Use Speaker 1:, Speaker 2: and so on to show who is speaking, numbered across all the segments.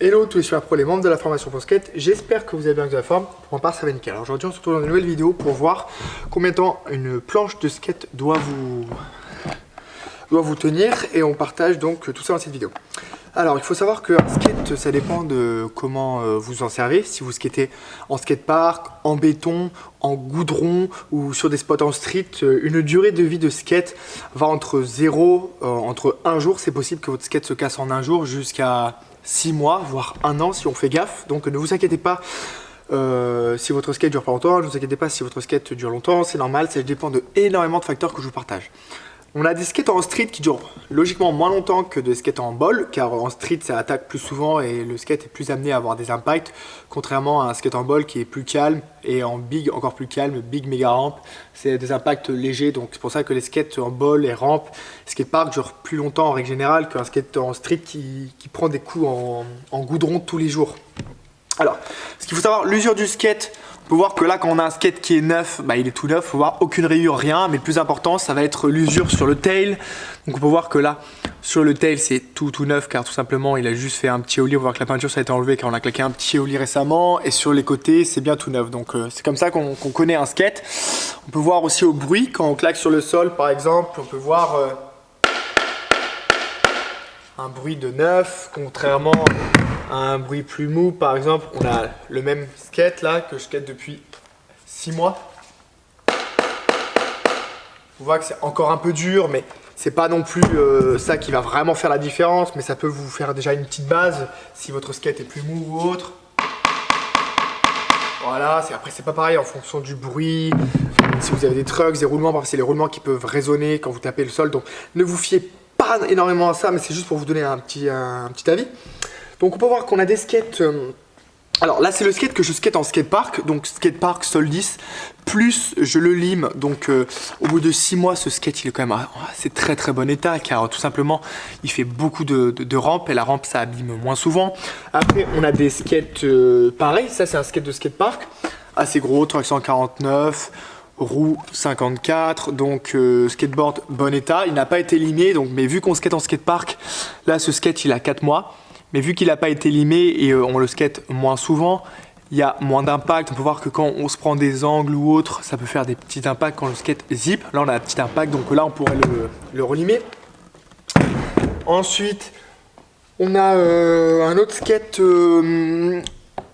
Speaker 1: Hello tous les super pros, les membres de la formation pour skate, j'espère que vous avez bien de la forme. Pour ma part ça va nickel. Alors aujourd'hui on se retrouve dans une nouvelle vidéo pour voir combien de temps une planche de skate doit vous tenir et on partage donc tout ça dans cette vidéo. Alors il faut savoir qu'un skate ça dépend de comment vous en servez. Si vous skatez en skatepark, en béton, en goudron ou sur des spots en street, une durée de vie de skate va entre 0, entre 1 jour, c'est possible que votre skate se casse en 1 jour jusqu'à 6 mois, voire 1 an si on fait gaffe. Donc ne vous inquiétez pas si votre skate dure pas longtemps, ne vous inquiétez pas si votre skate dure longtemps, c'est normal, ça dépend de énormément de facteurs que je vous partage. On a des skates en street qui durent logiquement moins longtemps que des skates en ball, car en street ça attaque plus souvent et le skate est plus amené à avoir des impacts, contrairement à un skate en ball qui est plus calme et en big encore plus calme, big méga ramp, c'est des impacts légers, donc c'est pour ça que les skates en ball et ramp, skatepark durent plus longtemps en règle générale qu'un skate en street qui prend des coups en goudron tous les jours. Alors, ce qu'il faut savoir, l'usure du skate, on peut voir que là quand on a un skate qui est neuf, bah, il est tout neuf, il faut voir aucune rayure, rien, mais le plus important ça va être l'usure sur le tail. Donc on peut voir que là sur le tail c'est tout neuf car tout simplement il a juste fait un petit ollie, on voit que la peinture ça a été enlevée car on a claqué un petit ollie récemment, et sur les côtés c'est bien tout neuf, donc c'est comme ça qu'on connaît un skate. On peut voir aussi au bruit, quand on claque sur le sol par exemple, on peut voir un bruit de neuf, contrairement un bruit plus mou. Par exemple, on a le même skate là que je skate depuis 6 mois. On voit que c'est encore un peu dur, mais c'est pas non plus ça qui va vraiment faire la différence, mais ça peut vous faire déjà une petite base si votre skate est plus mou ou autre. Voilà, après c'est pas pareil en fonction du bruit. Si vous avez des trucks, des roulements, parfois c'est les roulements qui peuvent résonner quand vous tapez le sol, donc ne vous fiez pas énormément à ça, mais c'est juste pour vous donner un petit avis. Donc on peut voir qu'on a des skates, alors là c'est le skate que je skate en skatepark, donc skatepark sol 10, plus je le lime, donc au bout de 6 mois ce skate il est quand même c'est très bon état, car tout simplement il fait beaucoup de rampes et la rampe ça abîme moins souvent. Après on a des skates pareil, ça c'est un skate de skatepark, assez gros, traction 49, roue 54, donc skateboard bon état, il n'a pas été limé, donc, mais vu qu'on skate en skatepark, là ce skate il a 4 mois. Mais vu qu'il n'a pas été limé et on le skate moins souvent, il y a moins d'impact. On peut voir que quand on se prend des angles ou autre, ça peut faire des petits impacts quand le skate zip. Là on a un petit impact, donc là on pourrait le relimer. Ensuite, on a un autre skate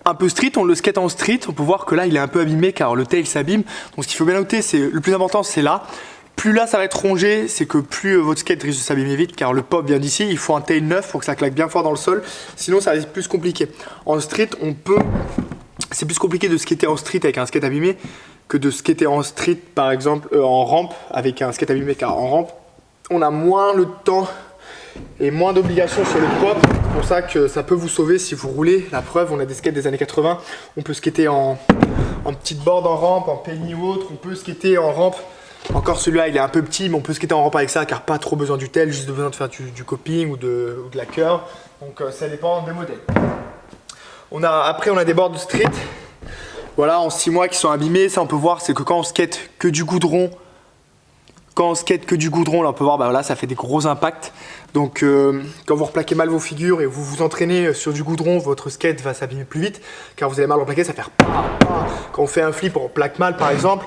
Speaker 1: un peu street, on le skate en street. On peut voir que là il est un peu abîmé car le tail s'abîme. Donc ce qu'il faut bien noter, c'est le plus important c'est là. Plus là ça va être rongé, c'est que plus votre skate risque de s'abîmer vite, car le pop vient d'ici, il faut un tail neuf pour que ça claque bien fort dans le sol, sinon ça reste plus compliqué. En street, c'est plus compliqué de skater en street avec un skate abîmé que de skater en street par exemple en rampe avec un skate abîmé, car en rampe on a moins le temps et moins d'obligations sur le pop. C'est pour ça que ça peut vous sauver si vous roulez. La preuve, on a des skates des années 80, on peut skater en petite board en rampe, en penny ou autre, on peut skater en rampe. Encore celui-là il est un peu petit, mais on peut skater en rampe avec ça car pas trop besoin du tail, juste besoin de faire du coping ou de la curve. Donc ça dépend des modèles. Après on a des boards de street, voilà, en 6 mois qui sont abîmés. Ça on peut voir, c'est que quand on skate que du goudron, là on peut voir, bah là ça fait des gros impacts. Donc quand vous replaquez mal vos figures et vous vous entraînez sur du goudron, votre skate va s'abîmer plus vite car vous allez mal replaquer, ça va faire quand on fait un flip, on plaque mal par exemple,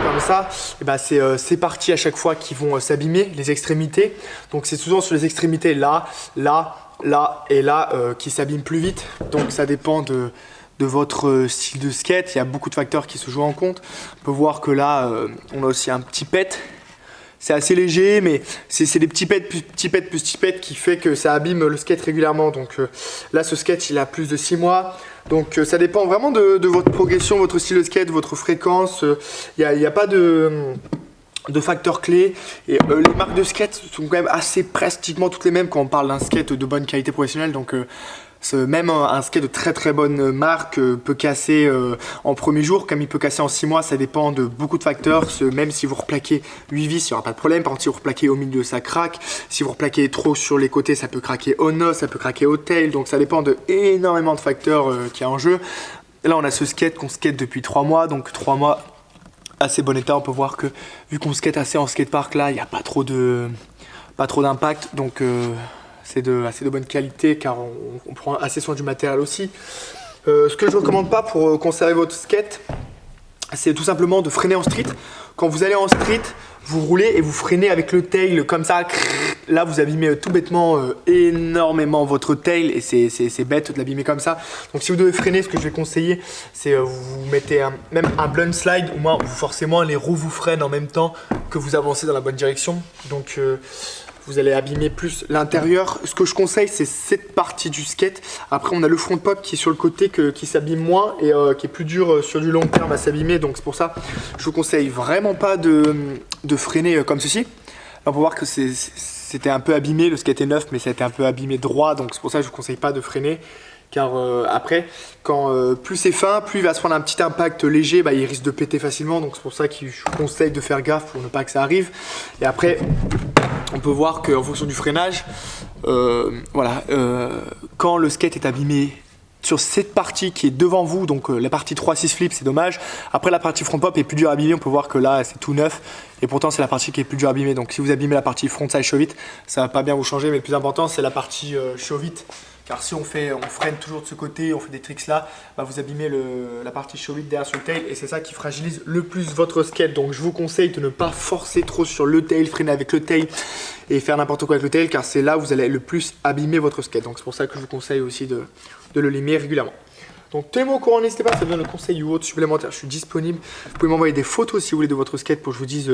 Speaker 1: comme ça, et bah c'est parti à chaque fois qui vont s'abîmer les extrémités. Donc c'est souvent sur les extrémités là et là qui s'abîment plus vite. Donc ça dépend de votre style de skate, il y a beaucoup de facteurs qui se jouent en compte. On peut voir que là on a aussi un petit pet. C'est assez léger, mais c'est des petits pets qui fait que ça abîme le skate régulièrement. Donc là ce skate il a plus de 6 mois. Donc ça dépend vraiment de votre progression, votre style de skate, votre fréquence. Il n'y a pas de facteurs clés. Et les marques de skate sont quand même assez pratiquement toutes les mêmes quand on parle d'un skate de bonne qualité professionnelle. Donc même un skate de très bonne marque peut casser en premier jour, comme il peut casser en 6 mois, ça dépend de beaucoup de facteurs. Même si vous replaquez 8 vis, il n'y aura pas de problème. Par contre, si vous replaquez au milieu, ça craque. Si vous replaquez trop sur les côtés, ça peut craquer au nose, ça peut craquer au tail. Donc ça dépend de énormément de facteurs qu'il y a en jeu. Là, on a ce skate qu'on skate depuis 3 mois, donc 3 mois assez bon état. On peut voir que vu qu'on skate assez en skatepark, là, il n'y a pas trop d'impact. Donc c'est de assez de bonne qualité car on prend assez soin du matériel aussi. Ce que je ne recommande pas pour conserver votre skate, c'est tout simplement de freiner en street. Quand vous allez en street, vous roulez et vous freinez avec le tail comme ça. Là, vous abîmez tout bêtement énormément votre tail et c'est bête de l'abîmer comme ça. Donc, si vous devez freiner, ce que je vais conseiller, c'est vous mettez même un blunt slide. Au moins, forcément, les roues vous freinent en même temps que vous avancez dans la bonne direction. Donc, vous allez abîmer plus l'intérieur. Ce que je conseille, c'est cette partie du skate. Après, on a le front pop qui est sur le côté qui s'abîme moins et qui est plus dur sur du long terme à s'abîmer. Donc, c'est pour ça je vous conseille vraiment pas de freiner comme ceci. Là, on peut voir que c'était un peu abîmé. Le skate est neuf, mais ça a été un peu abîmé droit. Donc, c'est pour ça que je vous conseille pas de freiner. Car après, quand plus c'est fin, plus il va se prendre un petit impact léger, il risque de péter facilement. Donc c'est pour ça que je vous conseille de faire gaffe pour ne pas que ça arrive. Et après, on peut voir qu'en fonction du freinage, quand le skate est abîmé sur cette partie qui est devant vous, donc la partie 3-6 flip, c'est dommage. Après, la partie front pop est plus dure à abîmer. On peut voir que là, c'est tout neuf. Et pourtant, c'est la partie qui est plus dure à abîmer. Donc si vous abîmez la partie frontside show it, ça va pas bien vous changer. Mais le plus important, c'est la partie show it. Car si on freine toujours de ce côté, on fait des tricks là, vous abîmez la partie show it derrière sur le tail et c'est ça qui fragilise le plus votre skate. Donc je vous conseille de ne pas forcer trop sur le tail, freiner avec le tail et faire n'importe quoi avec le tail car c'est là où vous allez le plus abîmer votre skate. Donc c'est pour ça que je vous conseille aussi de le limer régulièrement. Donc tenez-moi au courant, n'hésitez pas, ça besoin de conseils ou autres supplémentaires, je suis disponible. Vous pouvez m'envoyer des photos si vous voulez de votre skate pour que je vous dise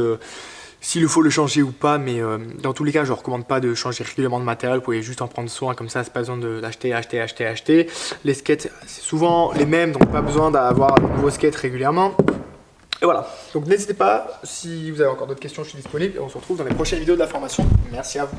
Speaker 1: s'il faut le changer ou pas, mais dans tous les cas, je ne recommande pas de changer régulièrement de matériel. Vous pouvez juste en prendre soin, comme ça, c'est pas besoin d'acheter. Les skates, c'est souvent les mêmes, donc pas besoin d'avoir de nouveaux skates régulièrement. Et voilà, donc n'hésitez pas, si vous avez encore d'autres questions, je suis disponible et on se retrouve dans les prochaines vidéos de la formation. Merci à vous.